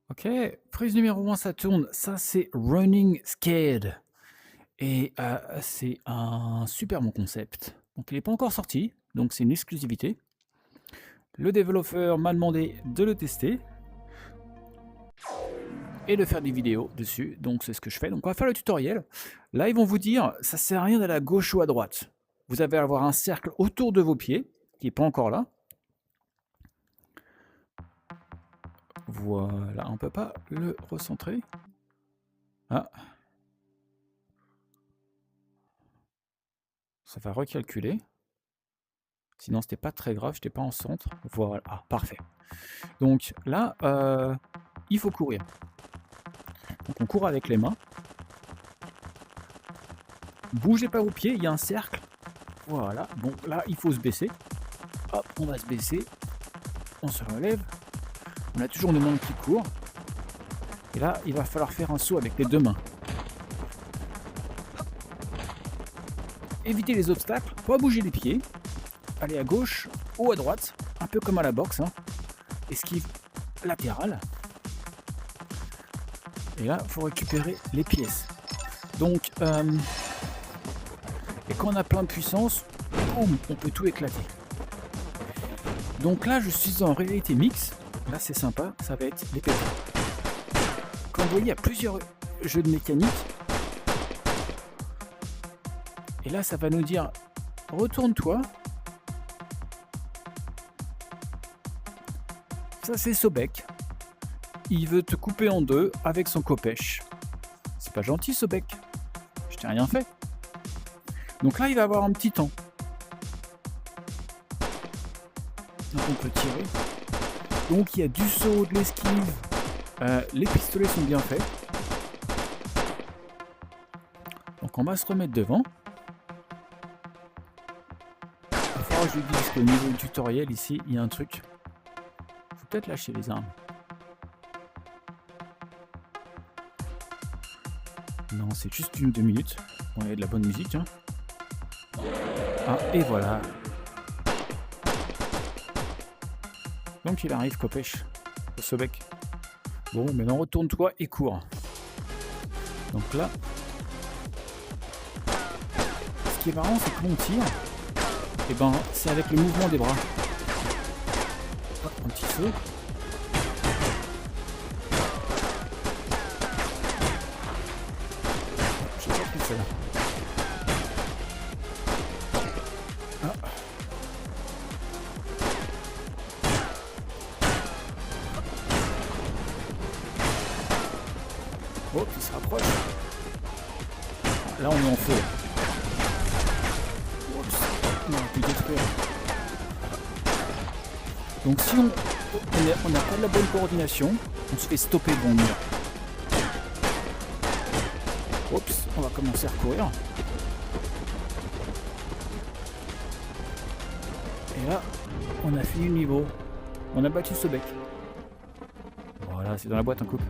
OK, prise numéro 1, ça tourne. Ça, c'est Running Scared et c'est un super bon concept. Donc il est pas encore sorti, donc c'est une exclusivité. Le développeur m'a demandé de le tester et de faire des vidéos dessus, donc c'est ce que je fais. Donc on va faire le tutoriel. Là, ils vont vous dire, ça sert à rien d'aller à gauche ou à droite. Vous allez avoir un cercle autour de vos pieds, qui est pas encore là. Voilà, on peut pas le recentrer. Ah, ça va recalculer. Sinon, c'était pas très grave, j'étais pas en centre. Voilà, ah, parfait. Donc là, il faut courir. Donc on court avec les mains. Bougez pas vos pieds, il y a un cercle. Voilà, bon là, il faut se baisser. Hop, on va se baisser. On se relève. On a toujours nos mains qui courent. Et là, il va falloir faire un saut avec les deux mains. Éviter les obstacles, pas bouger les pieds. Aller à gauche ou à droite, un peu comme à la boxe. Hein. Esquive latérale. Et là, il faut récupérer les pièces. Donc, et quand on a plein de puissance, boum, on peut tout éclater. Donc là, je suis en réalité mix. Là, c'est sympa, ça va être les pétards. Comme vous voyez, il y a plusieurs jeux de mécanique. Et là, ça va nous dire, retourne-toi. Ça, c'est Sobek. Il veut te couper en deux avec son copèche. C'est pas gentil, Sobek. Je t'ai rien fait. Donc là, il va avoir un petit temps. Donc on peut tirer. Donc il y a du saut, de l'esquive. Les pistolets sont bien faits. Donc on va se remettre devant. Il va falloir que je lui dise qu'au niveau du tutoriel, ici, il y a un truc. Faut peut-être lâcher les armes. Non, c'est juste 1 ou 2 minutes. Bon, il y a de la bonne musique. Hein. Ah, et voilà. Donc il arrive, Kopech, au Sobek. Bon, maintenant retourne-toi et cours. Donc là, ce qui est marrant, c'est que l'on tire, et ben c'est avec le mouvement des bras. Hop, un petit feu. Je sais pas plus celle-là. Ah. Oh, il se rapproche. Là, on est en feu. Oups, on aurait pu détruire. Donc si on n'a pas de la bonne coordination, on se fait stopper devant le mur. Oups, on va commencer à recourir. Et là, on a fini le niveau. On a battu ce bec. Voilà, c'est dans la boîte en coupe.